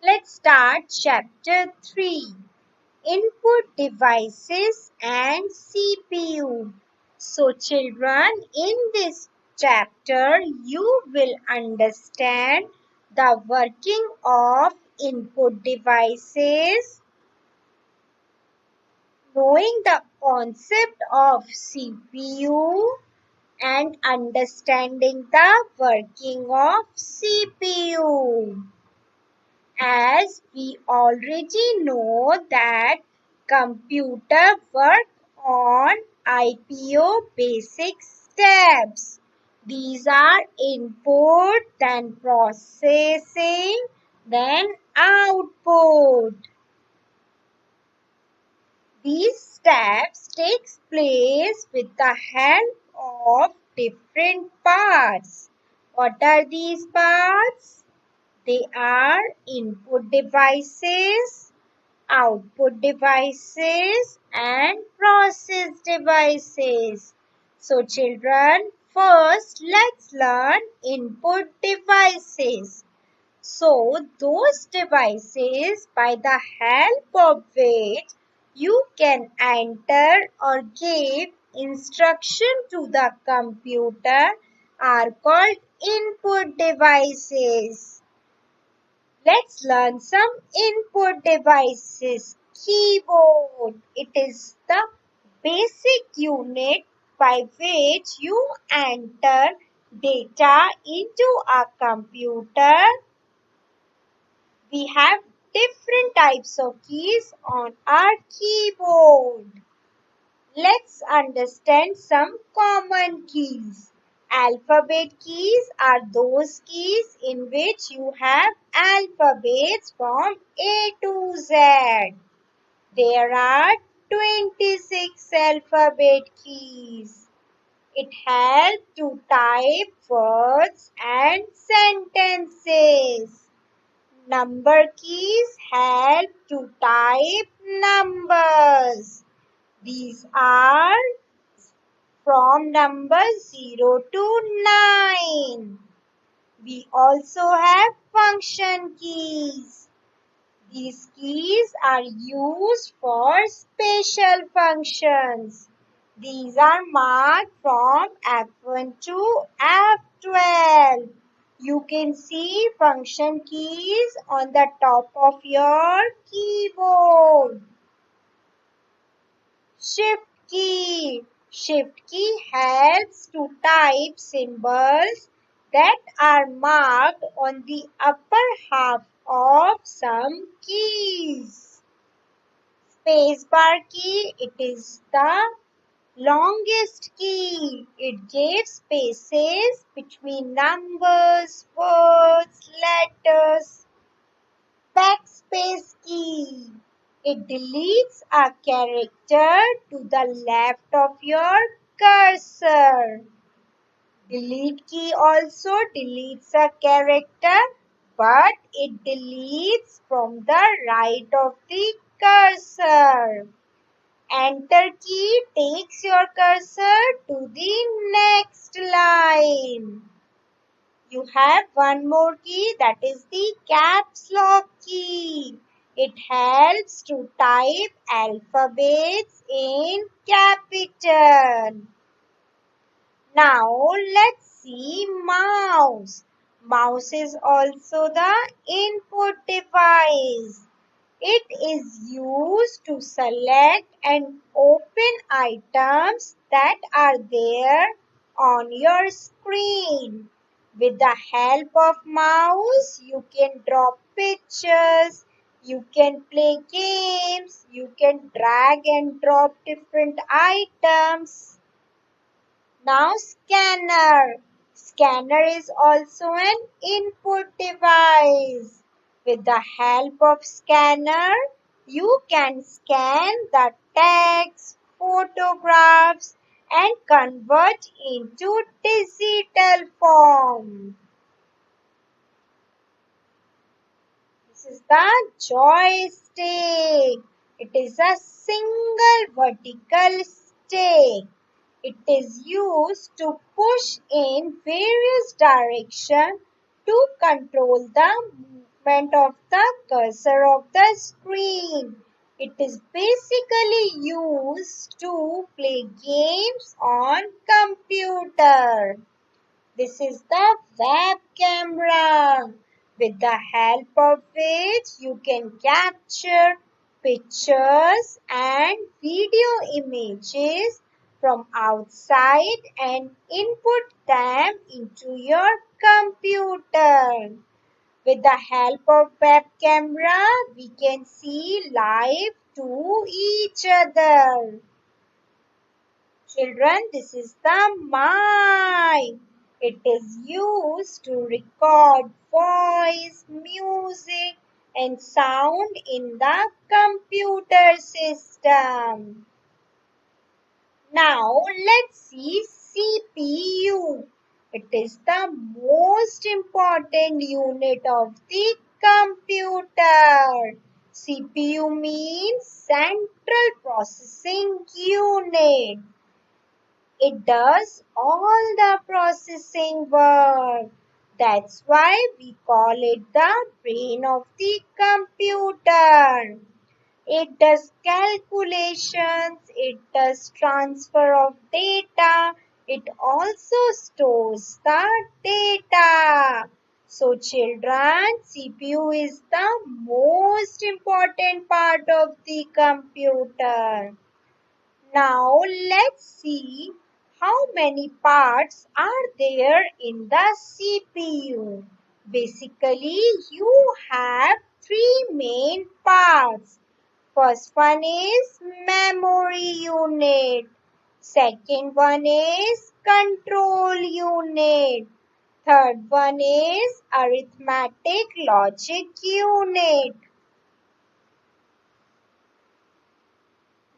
Let's start chapter 3. Input devices and CPU. So children, in this chapter you will understand the working of input devices, knowing the concept of CPU and understanding the working of CPU. As we already know that computer work on IPO basic steps. These are input, then processing, then output. These steps takes place with the help of different parts. What are these parts? They are input devices, output devices, and process devices. So children, first let's learn input devices. So those devices by the help of which you can enter or give instruction to the computer are called input devices. Let's learn some input devices. Keyboard. It is the basic unit by which you enter data into a computer. We have different types of keys on our keyboard. Let's understand some common keys. Alphabet keys are those keys in which you have alphabets from A to Z. There are 26 alphabet keys. It helps to type words and sentences. Number keys help to type numbers. These are from number 0 to 9. We also have function keys. These keys are used for special functions. These are marked from F1 to F12. You can see function keys on the top of your keyboard. Shift key. Shift key helps to type symbols that are marked on the upper half of some keys. Spacebar key, it is the longest key. It gives spaces between numbers, words, letters. Backspace key. It deletes a character to the left of your cursor. Delete key also deletes a character, but it deletes from the right of the cursor. Enter key takes your cursor to the next line. You have one more key, that is the caps lock key. It helps to type alphabets in capital. Now let's see mouse. Mouse is also the input device. It is used to select and open items that are there on your screen. With the help of mouse, you can draw pictures, you can play games, you can drag and drop different items. Now scanner. Scanner is also an input device. With the help of scanner, you can scan the text, photographs and convert into digital form. This is the joystick. It is a single vertical stick. It is used to push in various directions to control the movement of the cursor of the screen. It is basically used to play games on computer. This is the web camera, with the help of which you can capture pictures and video images from outside and input them into your computer. With the help of web camera, we can see live to each other. Children, this is the mic. It is used to record voice, music, and sound in the computer system. Now, let's see CPU. It is the most important unit of the computer. CPU means Central Processing Unit. It does all the processing work. That's why we call it the brain of the computer. It does calculations, it does transfer of data, it also stores the data. So children, CPU is the most important part of the computer. Now let's see how many parts are there in the CPU. Basically, you have three main parts. First one is memory unit. Second one is control unit. Third one is arithmetic logic unit.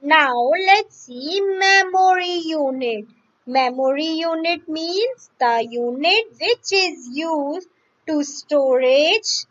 Now let's see memory unit. Memory unit means the unit which is used to storage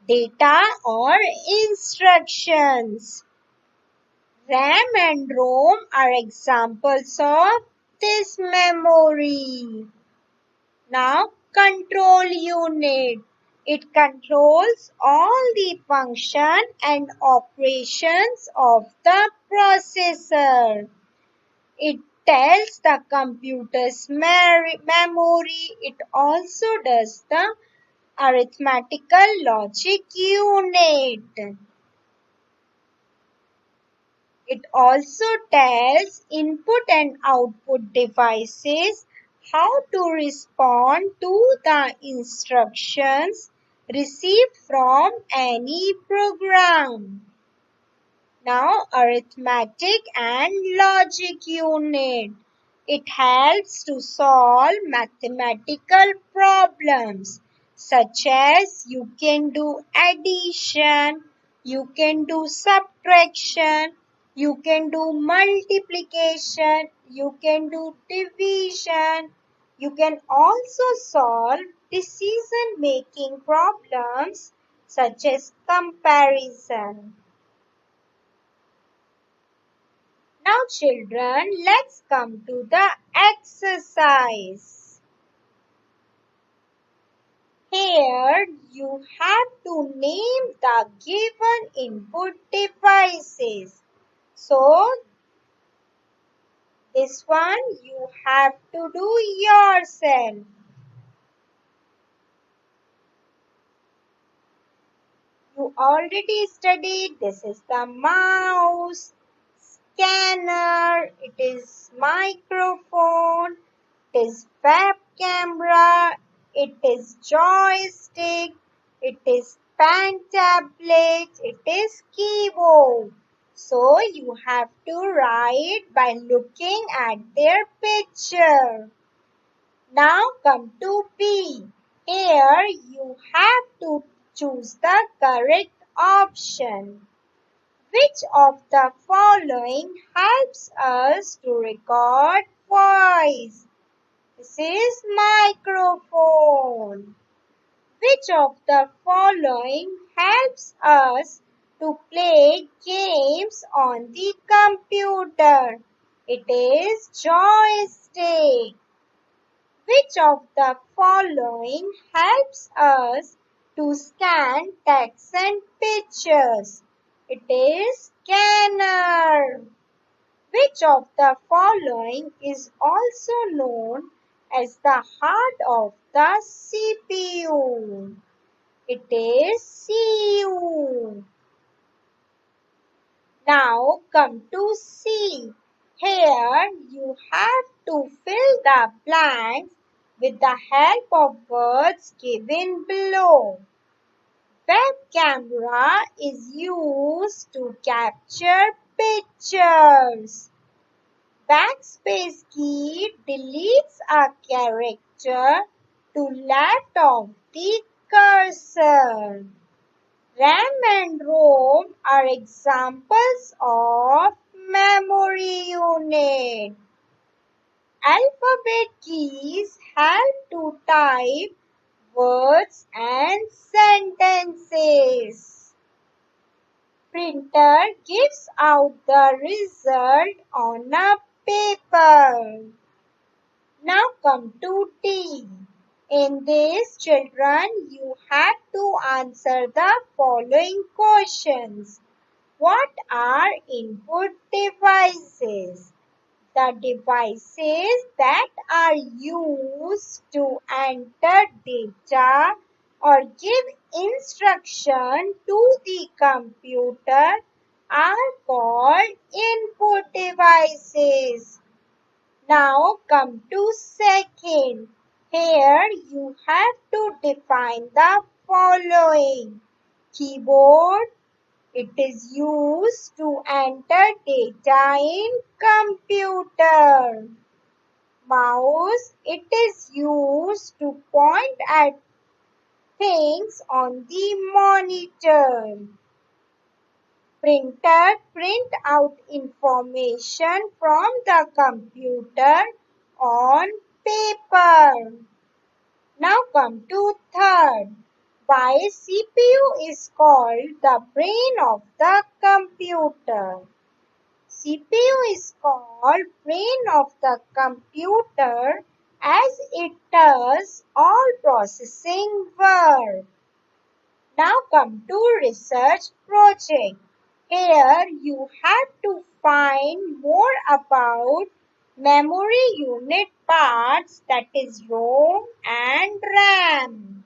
data or instructions. RAM and ROM are examples of this memory. Now control unit. It controls all the function and operations of the processor. It tells the computer's memory. It also does the arithmetical logic unit. It also tells input and output devices how to respond to the instructions received from any program. Now, arithmetic and logic unit. It helps to solve mathematical problems such as you can do addition, you can do subtraction, you can do multiplication, you can do division. You can also solve decision-making problems such as comparison. Now children, let's come to the exercise. Here you have to name the given input devices. So this one you have to do yourself. You already studied. This is the mouse, scanner, it is microphone, it is web camera, it is joystick, it is pen tablet, it is keyboard. So you have to write by looking at their picture. Now come to B. Here you have to choose the correct option. Which of the following helps us to record voice? This is microphone. Which of the following helps us to play games on the computer? It is joystick. Which of the following helps us To scan text and pictures. It is scanner. Which of the following is also known as the heart of the CPU? It is CU. Now come to C. Here you have to fill the blanks with the help of words given below. Web camera is used to capture pictures. Backspace key deletes a character to left of the cursor. RAM and ROM are examples of memory unit. Alphabet keys help to type words and sentences. Printer gives out the result on a paper. Now come to D. In this, children, you have to answer the following questions. What are input devices? The devices that are used to enter data or give instruction to the computer are called input devices. Now come to second. Here you have to define the following. Keyboard. It is used to enter data in computer. Mouse. It is used to point at things on the monitor. Printer. Print out information from the computer on paper. Now come to third. Why CPU is called the brain of the computer? CPU is called brain of the computer as it does all processing work. Now come to research project. Here you have to find more about memory unit parts, that is ROM and RAM.